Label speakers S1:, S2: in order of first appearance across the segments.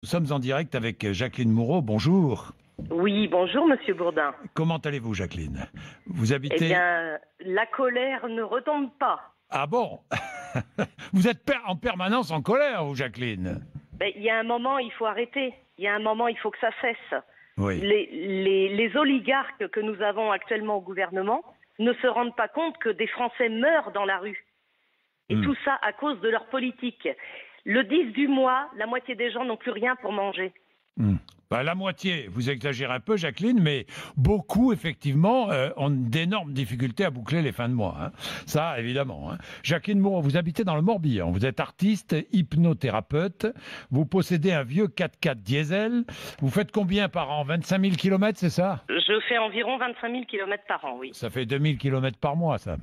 S1: Nous sommes en direct avec Jacqueline Moureau. Bonjour.
S2: Oui, bonjour Monsieur Bourdin.
S1: Comment allez-vous, Jacqueline? Vous
S2: Eh
S1: habitez...
S2: bien, la colère ne retombe pas.
S1: Ah bon? Vous êtes en permanence en colère, vous, Jacqueline?
S2: Ben, il y a un moment, il faut arrêter. Il y a un moment, il faut que ça cesse.
S1: Oui.
S2: Les oligarques que nous avons actuellement au gouvernement ne se rendent pas compte que des Français meurent dans la rue. Et tout ça à cause de leur politique. Le 10 du mois, la moitié des gens n'ont plus rien pour manger.
S1: Bah, la moitié, vous exagérez un peu, Jacqueline, mais beaucoup, effectivement, ont d'énormes difficultés à boucler les fins de mois. Hein. Ça, évidemment. Hein. Jacqueline Moreau, vous habitez dans le Morbihan. Vous êtes artiste, hypnothérapeute. Vous possédez un vieux 4x4 diesel. Vous faites combien par an? 25 000 km, c'est ça?
S2: Je fais environ 25 000 kilomètres par an, oui.
S1: Ça fait 2 000 km par mois, ça.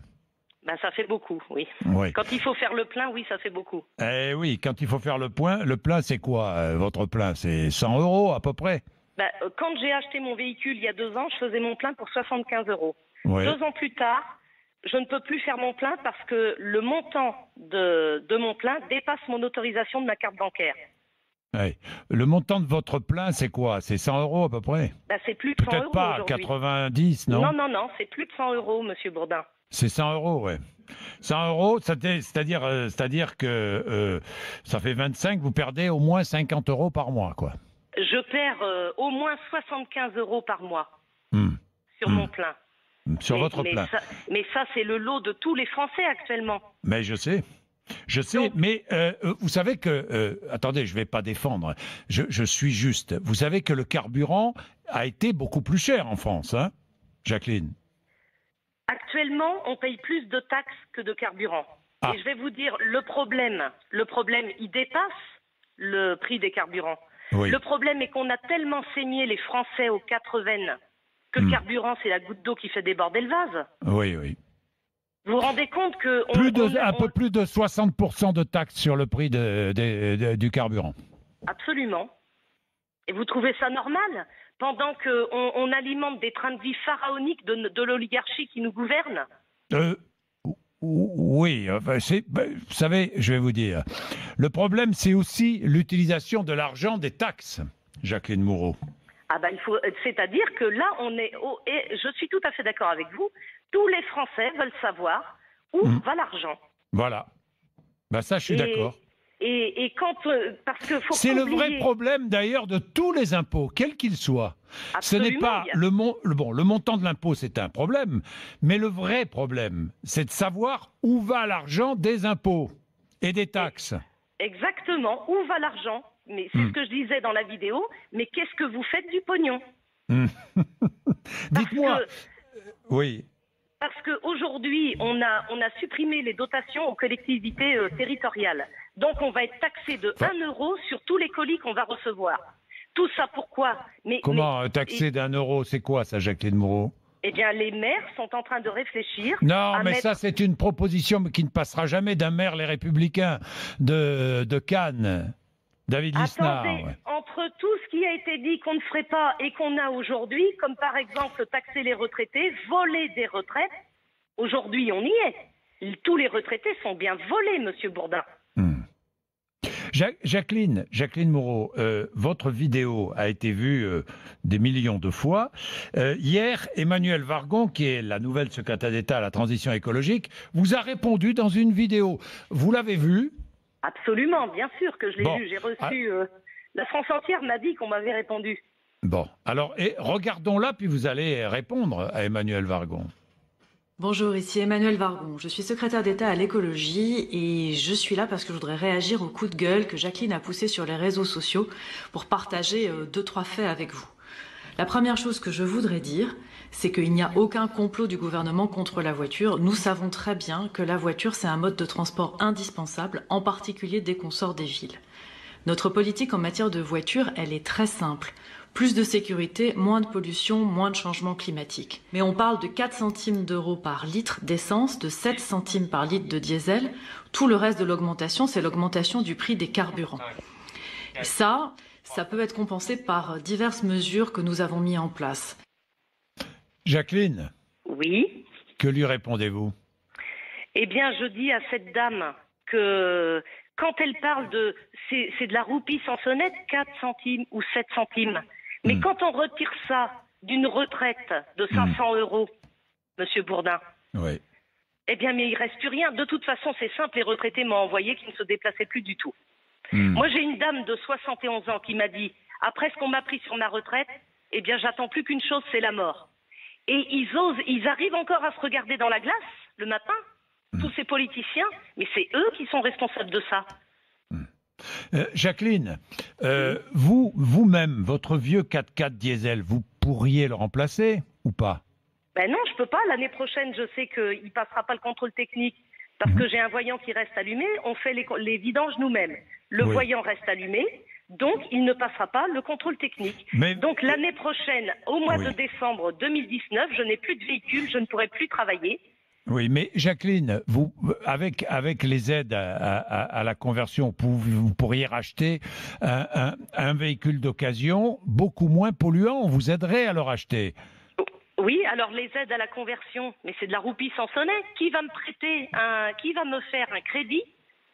S2: Ben, ça fait beaucoup, oui.
S1: Oui.
S2: Quand il faut faire le plein, oui, ça fait beaucoup.
S1: Eh oui, quand il faut faire le plein, c'est quoi votre plein? C'est 100 € à peu près?
S2: Ben, quand j'ai acheté mon véhicule il y a 2 ans, je faisais mon plein pour 75 €.
S1: Oui.
S2: 2 ans plus tard, je ne peux plus faire mon plein parce que le montant de mon plein dépasse mon autorisation de ma carte bancaire.
S1: Oui. Le montant de votre plein, c'est quoi? C'est 100 € à peu près?
S2: Ben, c'est plus de 100
S1: Peut-être
S2: €
S1: pas
S2: aujourd'hui.
S1: 90, non?
S2: Non, c'est plus de 100 €, Monsieur Bourdin.
S1: C'est 100 €, ouais. 100 €, c'est-à-dire que ça fait 25, vous perdez au moins 50 € par mois, quoi.
S2: Je perds au moins 75 € par mois sur mon plein.
S1: Sur votre plein.
S2: Mais ça, c'est le lot de tous les Français actuellement.
S1: Mais je sais. Je sais,
S2: Donc,
S1: mais vous savez que... attendez, je ne vais pas défendre. Je suis juste. Vous savez que le carburant a été beaucoup plus cher en France, hein, Jacqueline?
S2: actuellement, on paye plus de taxes que de carburant.
S1: Ah.
S2: Et je vais vous dire, le problème, il dépasse le prix des carburants.
S1: Oui.
S2: Le problème est qu'on a tellement saigné les Français aux 4 veines que le carburant, c'est la goutte d'eau qui fait déborder le vase.
S1: Oui, oui.
S2: Vous vous rendez compte que...
S1: Un peu plus de 60% de taxes sur le prix du carburant.
S2: Absolument. Et vous trouvez ça normal? Pendant qu'on alimente des trains de vie pharaoniques de l'oligarchie qui nous gouverne?
S1: Oui, enfin, vous savez, je vais vous dire, le problème, c'est aussi l'utilisation de l'argent des taxes, Jacqueline Moureau.
S2: Ah ben, c'est-à-dire que là, et je suis tout à fait d'accord avec vous, tous les Français veulent savoir où va l'argent.
S1: Voilà. Ben ça, je suis d'accord.
S2: Et quand... parce que faut
S1: c'est
S2: pas
S1: le
S2: oublier...
S1: vrai problème, d'ailleurs, de tous les impôts, quels qu'ils soient.
S2: Absolument,
S1: ce n'est pas le montant de l'impôt, c'est un problème, mais le vrai problème, c'est de savoir où va l'argent des impôts et des taxes.
S2: Exactement, où va l'argent? Mais c'est ce que je disais dans la vidéo, mais qu'est-ce que vous faites du pognon?
S1: Dites-moi. Oui.
S2: Parce qu'aujourd'hui, on a supprimé les dotations aux collectivités territoriales. Donc, on va être taxé de 1 € sur tous les colis qu'on va recevoir. Tout ça pourquoi?
S1: Comment taxer d'1 €? C'est quoi ça, Jacqueline Moreau?
S2: Eh bien, les maires sont en train de réfléchir.
S1: Non, mais ça, c'est une proposition qui ne passera jamais d'un maire Les Républicains de Cannes. David Lisnard.
S2: Attendez,
S1: ouais.
S2: entre tout ce qui a été dit qu'on ne ferait pas et qu'on a aujourd'hui, comme par exemple taxer les retraités, voler des retraites, aujourd'hui on y est. Tous les retraités sont bien volés, Monsieur Bourdin.
S1: Jacqueline Moreau, votre vidéo a été vue des millions de fois. Hier, Emmanuelle Wargon, qui est la nouvelle secrétaire d'État à la transition écologique, vous a répondu dans une vidéo. Vous l'avez vue?
S2: Absolument, bien sûr que je l'ai vu. J'ai reçu... la France entière m'a dit qu'on m'avait répondu.
S1: Bon, alors regardons-la, puis vous allez répondre à Emmanuelle Wargon.
S3: Bonjour, ici Emmanuelle Wargon. Je suis secrétaire d'État à l'écologie et je suis là parce que je voudrais réagir au coup de gueule que Jacqueline a poussé sur les réseaux sociaux pour partager 2-3 faits avec vous. La première chose que je voudrais dire, c'est qu'il n'y a aucun complot du gouvernement contre la voiture. Nous savons très bien que la voiture, c'est un mode de transport indispensable, en particulier dès qu'on sort des villes. Notre politique en matière de voiture, elle est très simple. Plus de sécurité, moins de pollution, moins de changement climatique. Mais on parle de 4 centimes d'euros par litre d'essence, de 7 centimes par litre de diesel. Tout le reste de l'augmentation, c'est l'augmentation du prix des carburants. Et ça peut être compensé par diverses mesures que nous avons mises en place.
S1: Jacqueline.
S2: Oui.
S1: Que lui répondez-vous?
S2: Eh bien, je dis à cette dame que quand elle parle c'est de la roupie sans sonnette, 4 centimes ou 7 centimes. Mais quand on retire ça d'une retraite de 500 euros, Monsieur Bourdin,
S1: oui.
S2: Eh bien, mais il reste plus rien. De toute façon, c'est simple, les retraités m'ont envoyé qu'ils ne se déplaçaient plus du tout. Moi, j'ai une dame de 71 ans qui m'a dit, après ce qu'on m'a pris sur ma retraite, eh bien, j'attends plus qu'une chose, c'est la mort. Et ils arrivent encore à se regarder dans la glace le matin, tous ces politiciens, mais c'est eux qui sont responsables de ça.
S1: Jacqueline, vous-même, votre vieux 4x4 diesel, vous pourriez le remplacer ou pas?
S2: Ben non, je peux pas. L'année prochaine, je sais qu'il passera pas le contrôle technique parce que j'ai un voyant qui reste allumé. On fait les vidanges nous-mêmes. Le voyant reste allumé, donc il ne passera pas le contrôle technique. Donc l'année prochaine, au mois de décembre 2019, je n'ai plus de véhicule, je ne pourrai plus travailler.
S1: Oui, mais Jacqueline, vous, avec les aides à la conversion, vous pourriez racheter un véhicule d'occasion beaucoup moins polluant. On vous aiderait à le racheter.
S2: Oui, alors les aides à la conversion, mais c'est de la roupie sans sonnet. Qui va me prêter qui va me faire un crédit?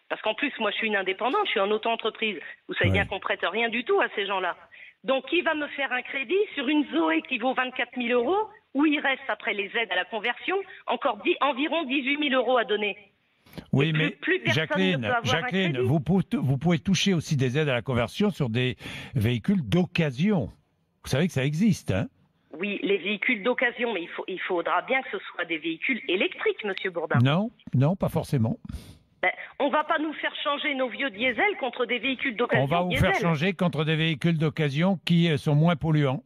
S2: Parce qu'en plus, moi, je suis une indépendante, je suis en auto-entreprise. Vous savez bien qu'on prête rien du tout à ces gens-là. Donc, qui va me faire un crédit sur une Zoé qui vaut 24 000 euros, où il reste, après les aides à la conversion, encore environ 18 000 euros à donner?
S1: Oui, mais Jacqueline, vous pouvez toucher aussi des aides à la conversion sur des véhicules d'occasion. Vous savez que ça existe, hein?
S2: Oui, les véhicules d'occasion, mais il faudra bien que ce soit des véhicules électriques, Monsieur Bourdin.
S1: Non, pas forcément.
S2: On va pas nous faire changer nos vieux diesels contre des véhicules d'occasion.
S1: On va vous faire changer contre des véhicules d'occasion qui sont moins polluants.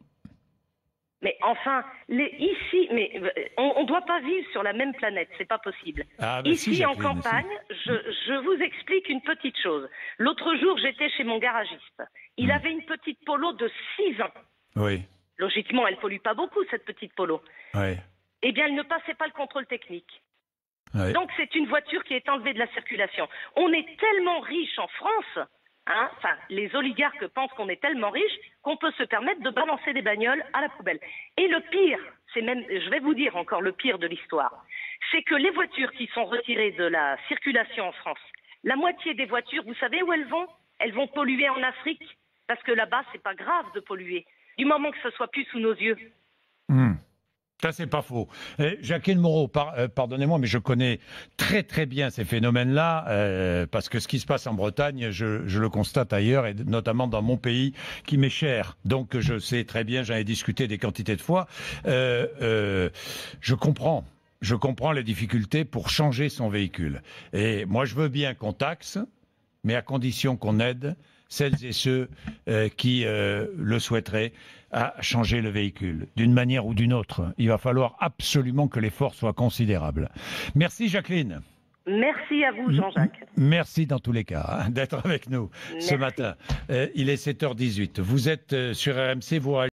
S2: Mais enfin, on ne doit pas vivre sur la même planète, c'est pas possible. Ici, en campagne, je vous explique une petite chose. L'autre jour, j'étais chez mon garagiste. Il avait une petite Polo de 6 ans.
S1: Oui.
S2: Logiquement, elle ne pollue pas beaucoup, cette petite Polo.
S1: Oui.
S2: Eh bien, elle ne passait pas le contrôle technique. Oui. Donc, c'est une voiture qui est enlevée de la circulation. On est tellement riche en France, les oligarques pensent qu'on est tellement riche qu'on peut se permettre de balancer des bagnoles à la poubelle. Et le pire, je vais vous dire encore le pire de l'histoire, c'est que les voitures qui sont retirées de la circulation en France, la moitié des voitures, vous savez où elles vont? Elles vont polluer en Afrique, parce que là-bas, c'est pas grave de polluer. Du moment que ce soit plus sous nos yeux.
S1: Ça, c'est pas faux. Jacqueline Moreau, pardonnez-moi, mais je connais très très bien ces phénomènes-là, parce que ce qui se passe en Bretagne, je le constate ailleurs, et notamment dans mon pays, qui m'est cher. Donc je sais très bien, j'en ai discuté des quantités de fois. Je comprends les difficultés pour changer son véhicule. Et moi, je veux bien qu'on taxe, mais à condition qu'on aide celles et ceux qui le souhaiteraient à changer le véhicule. D'une manière ou d'une autre, il va falloir absolument que l'effort soit considérable. Merci Jacqueline.
S2: Merci à vous Jean-Jacques.
S1: Merci dans tous les cas d'être avec nous ce matin. Il est 7h18. Vous êtes sur RMC, vous